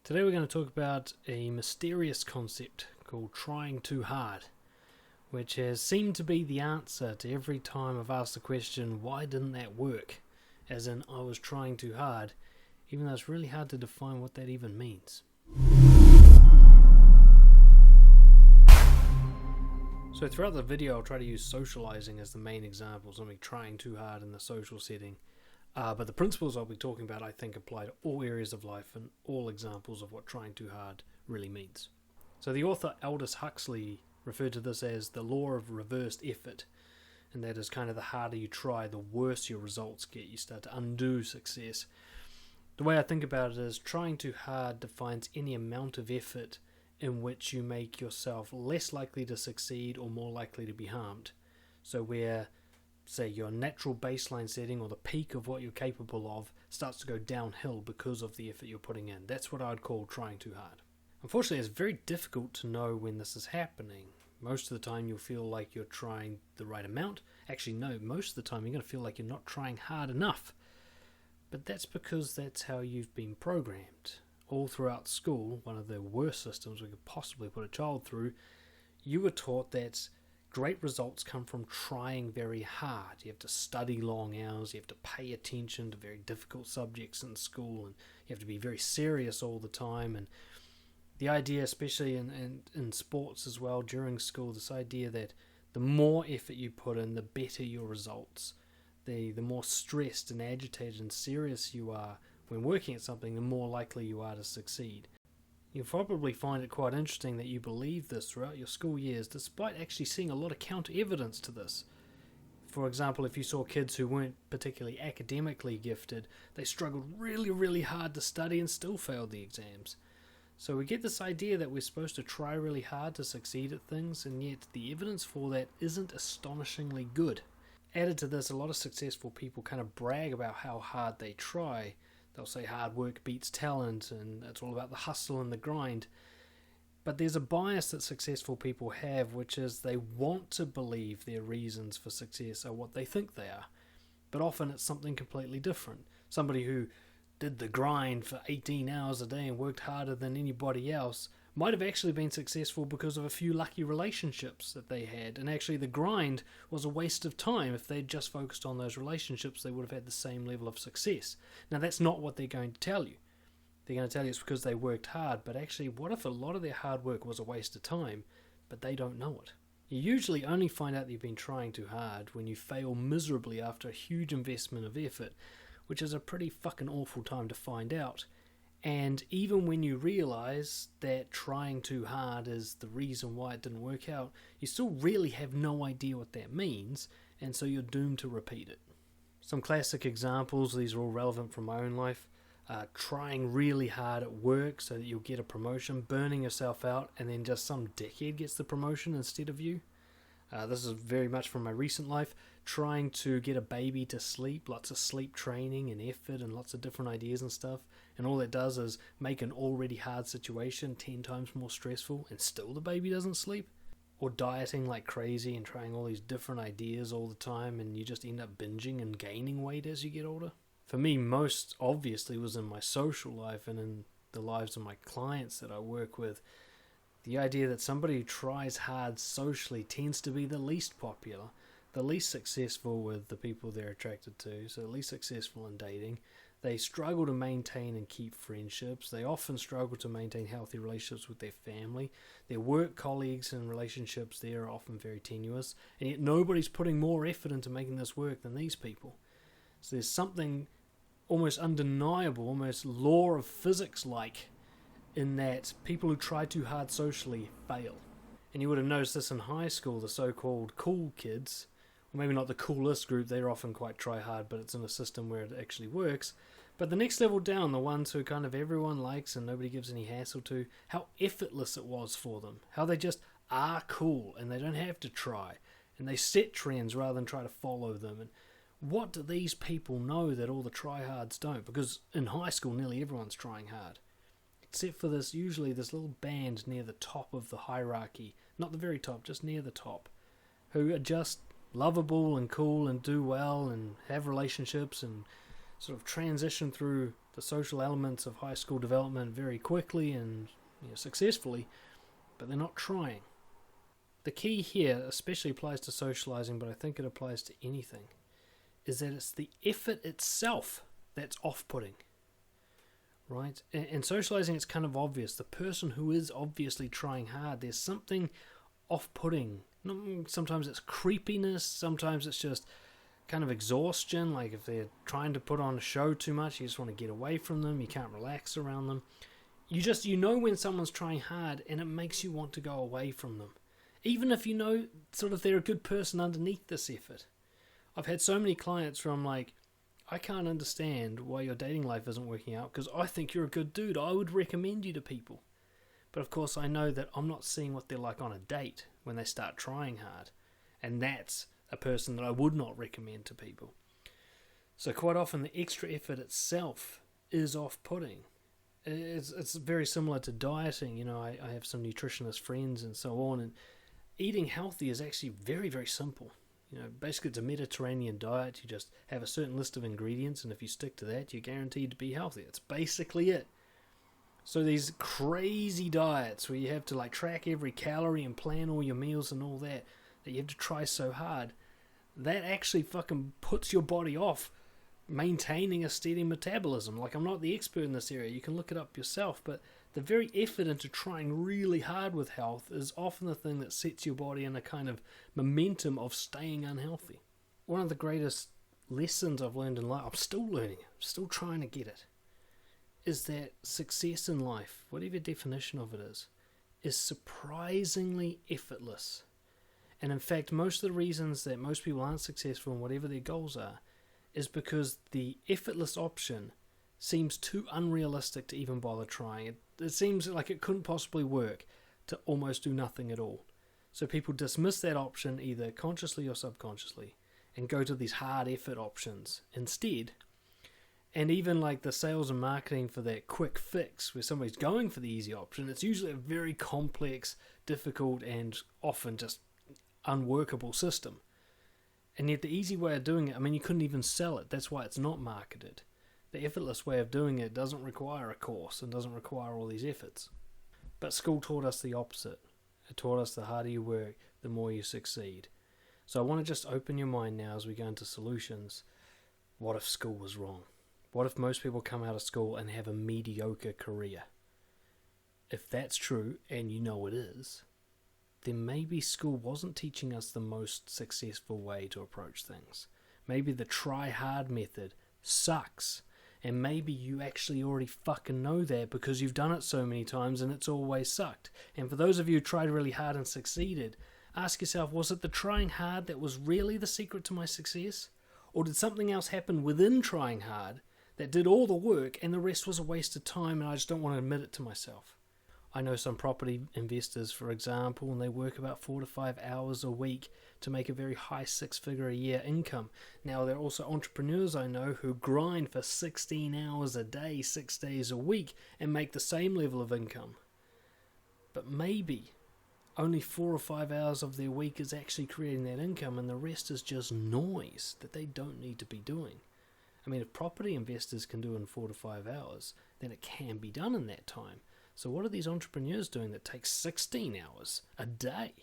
Today we're going to talk about a mysterious concept called trying too hard, which has seemed to be the answer to every time I've asked the question, why didn't that work? As in, I was trying too hard, even though it's really hard to define what that even means. So throughout the video I'll try to use socializing as the main example, something trying too hard in the social setting. But the principles I'll be talking about, I think, apply to all areas of life and all examples of what trying too hard really means. So the author Aldous Huxley referred to this as the law of reversed effort, and that is kind of the harder you try, the worse your results get. You start to undo success. The way I think about it is trying too hard defines any amount of effort in which you make yourself less likely to succeed or more likely to be harmed. So where, say, your natural baseline setting or the peak of what you're capable of starts to go downhill because of the effort you're putting in. That's what I'd call trying too hard. Unfortunately, it's very difficult to know when this is happening. Most of the time you'll feel like you're trying the right amount. Actually, no, most of the time you're going to feel like you're not trying hard enough. But that's because that's how you've been programmed. All throughout school, one of the worst systems we could possibly put a child through, you were taught that great results come from trying very hard. You have to study long hours, you have to pay attention to very difficult subjects in school, and you have to be very serious all the time. And the idea, especially in sports as well during school, this idea that the more effort you put in, the better your results. The more stressed and agitated and serious you are when working at something, the more likely you are to succeed. You'll probably find it quite interesting that you believe this throughout your school years, despite actually seeing a lot of counter-evidence to this. For example, if you saw kids who weren't particularly academically gifted, they struggled really, really hard to study and still failed the exams. So we get this idea that we're supposed to try really hard to succeed at things, and yet the evidence for that isn't astonishingly good. Added to this, a lot of successful people kind of brag about how hard they try. They'll say hard work beats talent, and it's all about the hustle and the grind. But there's a bias that successful people have, which is they want to believe their reasons for success are what they think they are. But often it's something completely different. Somebody who did the grind for 18 hours a day and worked harder than anybody else might have actually been successful because of a few lucky relationships that they had, and actually the grind was a waste of time. If they'd just focused on those relationships, they would have had the same level of success. Now that's not what they're going to tell you. They're going to tell you it's because they worked hard, but actually what if a lot of their hard work was a waste of time, but they don't know it? You usually only find out that you've been trying too hard when you fail miserably after a huge investment of effort, which is a pretty fucking awful time to find out. And even when you realize that trying too hard is the reason why it didn't work out, you still really have no idea what that means, and so you're doomed to repeat it. Some classic examples, these are all relevant from my own life. Trying really hard at work so that you'll get a promotion, burning yourself out, and then just some dickhead gets the promotion instead of you. This is very much from my recent life. Trying to get a baby to sleep, lots of sleep training and effort and lots of different ideas and stuff, and all that does is make an already hard situation 10 times more stressful, and still the baby doesn't sleep. Or dieting like crazy and trying all these different ideas all the time, and you just end up binging and gaining weight as you get older. For me, most obviously was in my social life and in the lives of my clients that I work with. The idea that somebody who tries hard socially tends to be the least popular, the least successful with the people they're attracted to, so the least successful in dating. They struggle to maintain and keep friendships. They often struggle to maintain healthy relationships with their family. Their work colleagues and relationships there are often very tenuous, and yet nobody's putting more effort into making this work than these people. So there's something almost undeniable, almost law of physics-like, in that people who try too hard socially fail. And you would have noticed this in high school, the so-called cool kids, or maybe not the coolest group, they're often quite try-hard, but it's in a system where it actually works. But the next level down, the ones who kind of everyone likes and nobody gives any hassle to, how effortless it was for them. How they just are cool and they don't have to try. And they set trends rather than try to follow them. And what do these people know that all the try-hards don't? Because in high school, nearly everyone's trying hard. Except for usually this little band near the top of the hierarchy. Not the very top, just near the top. Who are just lovable and cool and do well and have relationships and sort of transition through the social elements of high school development very quickly and successfully, but they're not trying. The key here especially applies to socializing, but I think it applies to anything, is that it's the effort itself that's off-putting, right? In socializing, it's kind of obvious. The person who is obviously trying hard, there's something off-putting. Sometimes it's creepiness, sometimes it's just kind of exhaustion, like if they're trying to put on a show too much, you just want to get away from them, you can't relax around them. You know when someone's trying hard, and it makes you want to go away from them. Even if you know sort of they're a good person underneath this effort. I've had so many clients where I'm like, I can't understand why your dating life isn't working out because I think you're a good dude. I would recommend you to people. But of course I know that I'm not seeing what they're like on a date when they start trying hard. And that's a person that I would not recommend to people. So quite often the extra effort itself is off-putting. It's very similar to dieting. I have some nutritionist friends and so on, and eating healthy is actually very, very simple. Basically it's a Mediterranean diet. You just have a certain list of ingredients, and if you stick to that, you're guaranteed to be healthy. That's basically it. So these crazy diets where you have to track every calorie and plan all your meals and all that you have to try so hard, that actually fucking puts your body off maintaining a steady metabolism. I'm not the expert in this area, you can look it up yourself, but the very effort into trying really hard with health is often the thing that sets your body in a kind of momentum of staying unhealthy. One of the greatest lessons I've learned in life, I'm still learning it, I'm still trying to get it, is that success in life, whatever your definition of it is surprisingly effortless. And in fact, most of the reasons that most people aren't successful in whatever their goals are is because the effortless option seems too unrealistic to even bother trying. It seems like it couldn't possibly work to almost do nothing at all. So people dismiss that option either consciously or subconsciously and go to these hard effort options instead. And even the sales and marketing for that quick fix where somebody's going for the easy option, it's usually a very complex, difficult, and often just unworkable system. And yet the easy way of doing it, you couldn't even sell it. That's why it's not marketed. The effortless way of doing it doesn't require a course and doesn't require all these efforts. But school taught us the opposite. It taught us the harder you work, the more you succeed. So I want to just open your mind now as we go into solutions. What if school was wrong? What if most people come out of school and have a mediocre career? If that's true, and you know it is, then maybe school wasn't teaching us the most successful way to approach things. Maybe the try-hard method sucks, and maybe you actually already fucking know that because you've done it so many times and it's always sucked. And for those of you who tried really hard and succeeded, ask yourself, was it the trying hard that was really the secret to my success? Or did something else happen within trying hard that did all the work and the rest was a waste of time and I just don't want to admit it to myself? I know some property investors, for example, and they work about 4 to 5 hours a week to make a very high 6-figure a year income. Now, there are also entrepreneurs I know who grind for 16 hours a day, 6 days a week, and make the same level of income. But maybe only 4 or 5 hours of their week is actually creating that income, and the rest is just noise that they don't need to be doing. If property investors can do it in 4 to 5 hours, then it can be done in that time. So what are these entrepreneurs doing that takes 16 hours a day?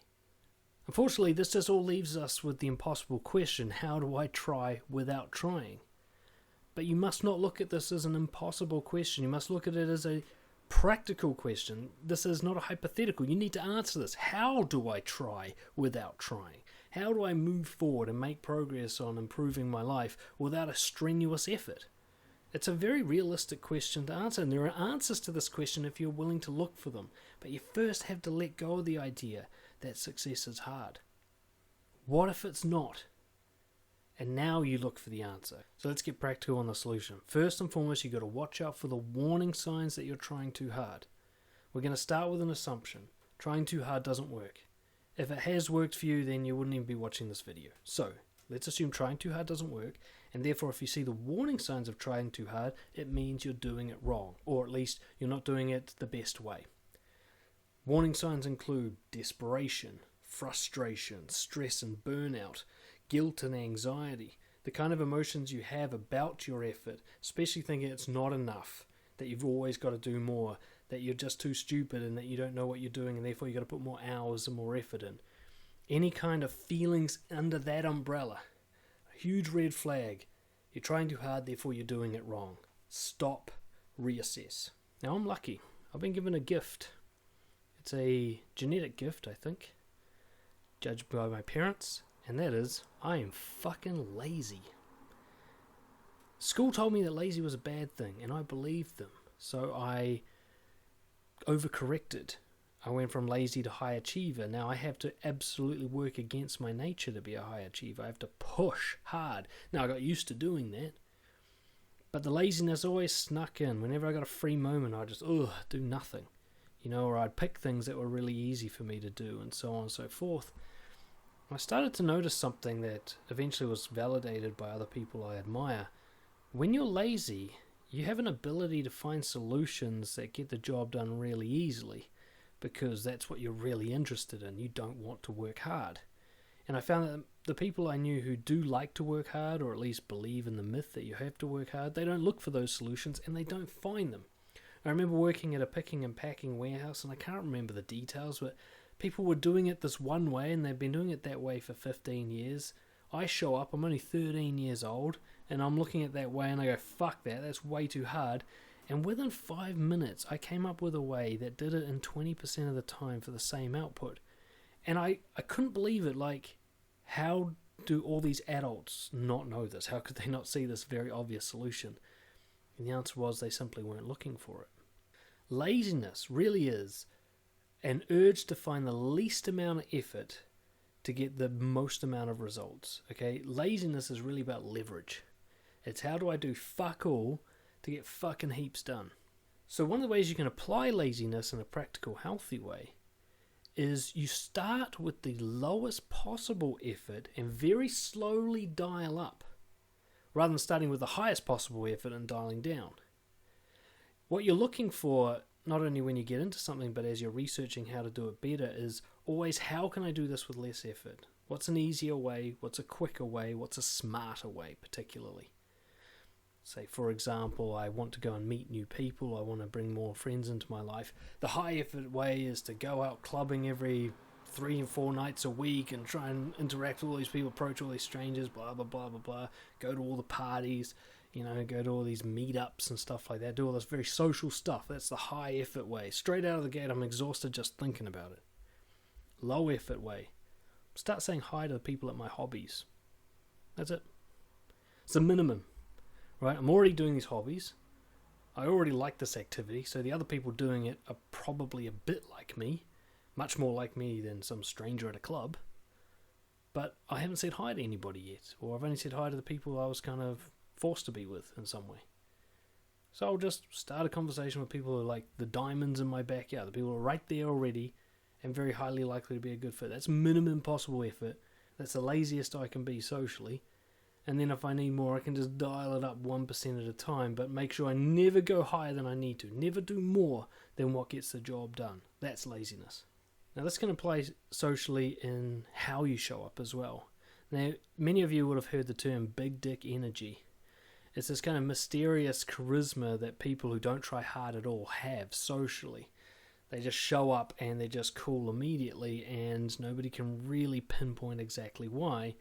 Unfortunately, this just all leaves us with the impossible question, how do I try without trying? But you must not look at this as an impossible question. You must look at it as a practical question. This is not a hypothetical. You need to answer this. How do I try without trying? How do I move forward and make progress on improving my life without a strenuous effort? It's a very realistic question to answer, and there are answers to this question if you're willing to look for them. But you first have to let go of the idea that success is hard. What if it's not? And now you look for the answer. So let's get practical on the solution. First and foremost, you've got to watch out for the warning signs that you're trying too hard. We're going to start with an assumption. Trying too hard doesn't work. If it has worked for you, then you wouldn't even be watching this video. So let's assume trying too hard doesn't work, and therefore if you see the warning signs of trying too hard, it means you're doing it wrong, or at least you're not doing it the best way. Warning signs include desperation, frustration, stress and burnout, guilt and anxiety, the kind of emotions you have about your effort, especially thinking it's not enough, that you've always got to do more, that you're just too stupid and that you don't know what you're doing and therefore you've got to put more hours and more effort in. Any kind of feelings under that umbrella, a huge red flag. You're trying too hard, therefore you're doing it wrong. Stop, reassess. Now I'm lucky. I've been given a gift. It's a genetic gift, I think, judged by my parents, and that is, I am fucking lazy. School told me that lazy was a bad thing, and I believed them. So I overcorrected. I went from lazy to high achiever. Now I have to absolutely work against my nature to be a high achiever. I have to push hard. Now I got used to doing that. But the laziness always snuck in. Whenever I got a free moment, I'd just, do nothing. Or I'd pick things that were really easy for me to do, and so on and so forth. I started to notice something that eventually was validated by other people I admire. When you're lazy, you have an ability to find solutions that get the job done really easily, because that's what you're really interested in. You don't want to work hard. And I found that the people I knew who do like to work hard, or at least believe in the myth that you have to work hard, they don't look for those solutions and they don't find them. I remember working at a picking and packing warehouse, and I can't remember the details, but people were doing it this one way, and they've been doing it that way for 15 years. I show up, I'm only 13 years old, and I'm looking at that way, and I go, fuck that, that's way too hard. And within 5 minutes, I came up with a way that did it in 20% of the time for the same output. And I couldn't believe it. Like, how do all these adults not know this? How could they not see this very obvious solution? And the answer was they simply weren't looking for it. Laziness really is an urge to find the least amount of effort to get the most amount of results. Okay, laziness is really about leverage. It's how do I do fuck all to get fucking heaps done. So one of the ways you can apply laziness in a practical, healthy way is you start with the lowest possible effort and very slowly dial up, rather than starting with the highest possible effort and dialing down. What you're looking for, not only when you get into something, but as you're researching how to do it better, is always, how can I do this with less effort? What's an easier way? What's a quicker way? What's a smarter way, particularly? Say, for example, I want to go and meet new people. I want to bring more friends into my life. The high effort way is to go out clubbing every 3 and 4 nights a week and try and interact with all these people, approach all these strangers, blah, blah, blah, blah, blah. Go to all the parties, go to all these meetups and stuff like that. Do all this very social stuff. That's the high effort way. Straight out of the gate, I'm exhausted just thinking about it. Low effort way. Start saying hi to the people at my hobbies. That's it. It's the minimum. Right, I'm already doing these hobbies. I already like this activity, so the other people doing it are probably a bit like me, much more like me than some stranger at a club. But I haven't said hi to anybody yet, or I've only said hi to the people I was kind of forced to be with in some way. So I'll just start a conversation with people who are like the diamonds in my backyard, the people who are right there already and very highly likely to be a good fit. That's minimum possible effort. That's the laziest I can be socially. And then if I need more, I can just dial it up 1% at a time, but make sure I never go higher than I need to. Never do more than what gets the job done. That's laziness. Now this can apply socially in how you show up as well. Now, many of you would have heard the term big dick energy. It's this kind of mysterious charisma that people who don't try hard at all have socially. They just show up and they're just cool immediately, and nobody can really pinpoint exactly why.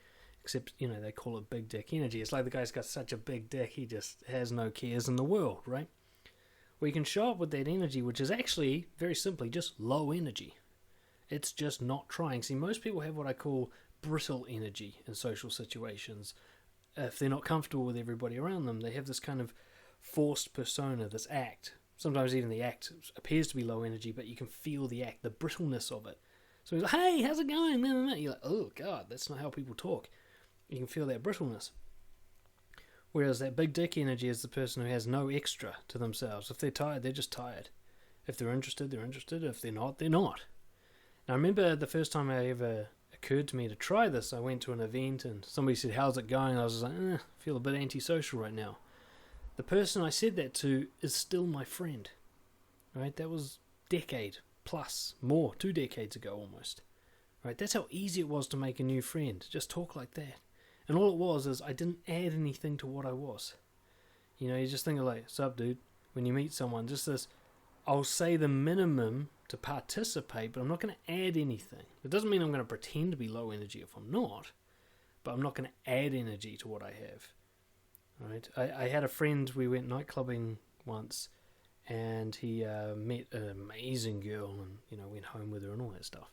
Except, they call it big dick energy. It's like the guy's got such a big dick, he just has no cares in the world, right? Well, you can show up with that energy, which is actually, very simply, just low energy. It's just not trying. See, most people have what I call brittle energy in social situations. If they're not comfortable with everybody around them, they have this kind of forced persona, this act. Sometimes even the act appears to be low energy, but you can feel the act, the brittleness of it. So he's like, hey, how's it going? You're like, oh, God, that's not how people talk. You can feel that brittleness. Whereas that big dick energy is the person who has no extra to themselves. If they're tired, they're just tired. If they're interested, they're interested. If they're not, they're not. Now, I remember the first time it ever occurred to me to try this, I went to an event and somebody said, how's it going? I was just like, I feel a bit antisocial right now. The person I said that to is still my friend. Right? That was decade plus, more, 2 decades ago almost. Right? That's how easy it was to make a new friend. Just talk like that. And all it was is I didn't add anything to what I was. You know, you just think of like, sup dude, when you meet someone, just this, I'll say the minimum to participate, but I'm not going to add anything. It doesn't mean I'm going to pretend to be low energy if I'm not, but I'm not going to add energy to what I have. Right? I had a friend, we went nightclubbing once, and he met an amazing girl and, you know, went home with her and all that stuff.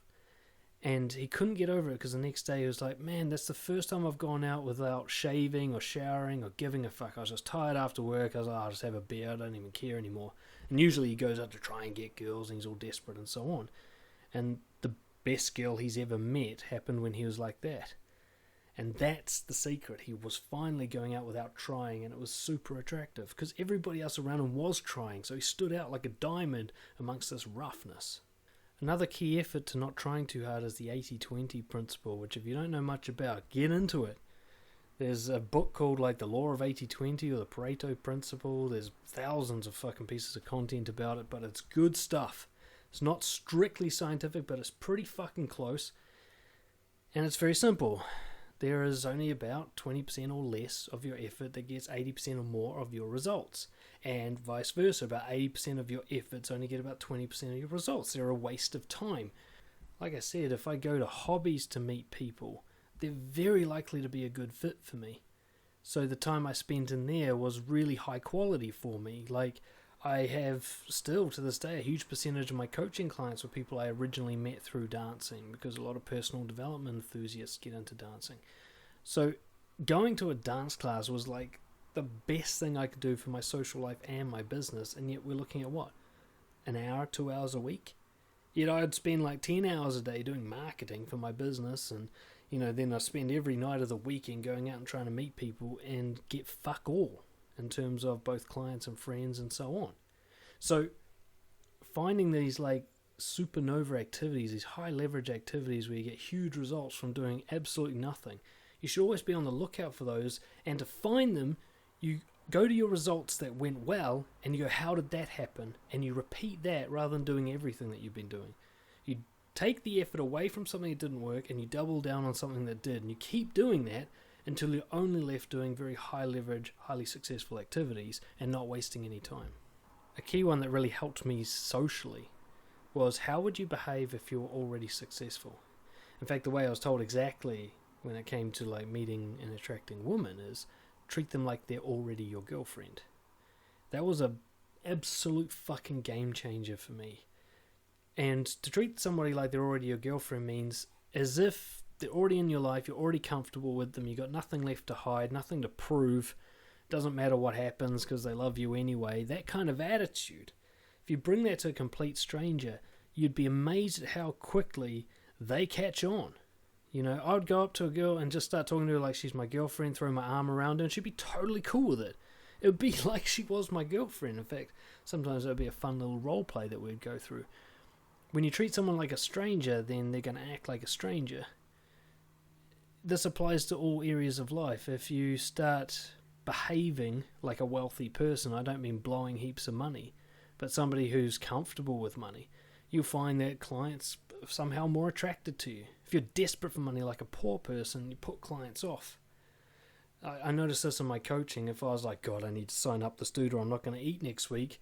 And he couldn't get over it because the next day he was like, man, that's the first time I've gone out without shaving or showering or giving a fuck. I was just tired after work. I was like, I'll just have a beer. I don't even care anymore. And usually he goes out to try and get girls and he's all desperate and so on. And the best girl he's ever met happened when he was like that. And that's the secret. He was finally going out without trying, and it was super attractive because everybody else around him was trying. So he stood out like a diamond amongst this roughness. Another key effort to not trying too hard is the 80-20 principle, which if you don't know much about, get into it. There's a book called like The Law of 80-20 or the Pareto Principle. There's thousands of fucking pieces of content about it, but it's good stuff. It's not strictly scientific, but it's pretty fucking close. And it's very simple. There is only about 20% or less of your effort that gets 80% or more of your results. And vice versa, about 80% of your efforts only get about 20% of your results. They're a waste of time. Like I said, if I go to hobbies to meet people, they're very likely to be a good fit for me. So the time I spent in there was really high quality for me. Like, I have still to this day a huge percentage of my coaching clients were people I originally met through dancing, because a lot of personal development enthusiasts get into dancing. So going to a dance class was like the best thing I could do for my social life and my business, and yet we're looking at what? An hour, 2 hours a week? Yet I'd spend like 10 hours a day doing marketing for my business, and you know, then I spend every night of the weekend going out and trying to meet people and get fuck all in terms of both clients and friends and so on. So finding these like supernova activities, these high leverage activities where you get huge results from doing absolutely nothing, you should always be on the lookout for those. And to find them, you go to your results that went well and you go, how did that happen? And you repeat that rather than doing everything that you've been doing. You take the effort away from something that didn't work and you double down on something that did. And you keep doing that until you're only left doing very high leverage, highly successful activities and not wasting any time. A key one that really helped me socially was, how would you behave if you were already successful? In fact, the way I was told exactly when it came to like meeting and attracting women is, treat them like they're already your girlfriend. That was a absolute fucking game changer for me. And to treat somebody like they're already your girlfriend means as if they're already in your life, you're already comfortable with them, you got nothing left to hide, nothing to prove, doesn't matter what happens because they love you anyway. That kind of attitude, if you bring that to a complete stranger, you'd be amazed at how quickly they catch on. You know, I would go up to a girl and just start talking to her like she's my girlfriend, throw my arm around her, and she'd be totally cool with it. It would be like she was my girlfriend. In fact, sometimes it would be a fun little role play that we'd go through. When you treat someone like a stranger, then they're going to act like a stranger. This applies to all areas of life. If you start behaving like a wealthy person, I don't mean blowing heaps of money, but somebody who's comfortable with money, you'll find that clients are somehow more attracted to you. If you're desperate for money like a poor person, you put clients off. I noticed this in my coaching. If I was like, God, I need to sign up this dude or I'm not going to eat next week,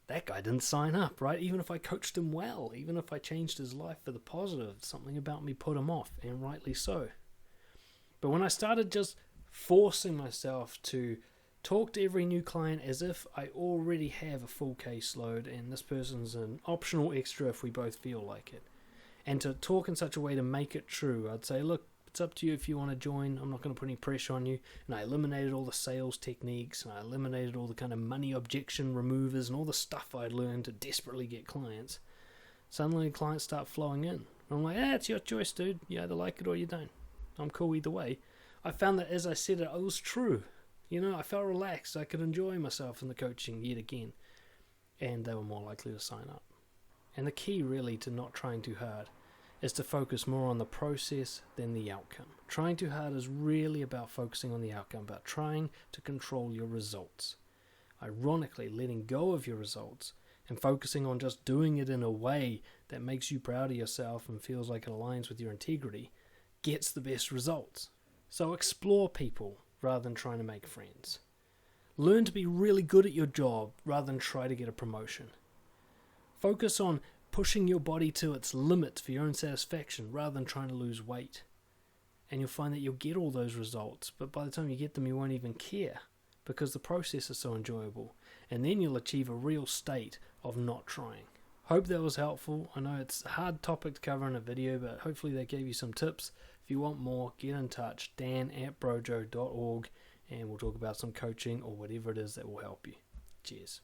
that guy didn't sign up, right? Even if I coached him well, even if I changed his life for the positive, something about me put him off, and rightly so. But when I started just forcing myself to talk to every new client as if I already have a full caseload and this person's an optional extra if we both feel like it, and to talk in such a way to make it true, I'd say, look, it's up to you if you want to join. I'm not going to put any pressure on you. And I eliminated all the sales techniques, and I eliminated all the kind of money objection removers and all the stuff I'd learned to desperately get clients. Suddenly clients start flowing in. I'm like, it's your choice, dude. You either like it or you don't. I'm cool either way. I found that as I said it was true. You know, I felt relaxed. I could enjoy myself in the coaching yet again. And they were more likely to sign up. And the key really to not trying too hard is to focus more on the process than the outcome. Trying too hard is really about focusing on the outcome, about trying to control your results. Ironically, letting go of your results and focusing on just doing it in a way that makes you proud of yourself and feels like it aligns with your integrity gets the best results. So explore people rather than trying to make friends. Learn to be really good at your job rather than try to get a promotion. Focus on pushing your body to its limits for your own satisfaction rather than trying to lose weight. And you'll find that you'll get all those results, but by the time you get them, you won't even care because the process is so enjoyable. And then you'll achieve a real state of not trying. Hope that was helpful. I know it's a hard topic to cover in a video, but hopefully that gave you some tips. If you want more, get in touch, dan@brojo.org, and we'll talk about some coaching or whatever it is that will help you. Cheers.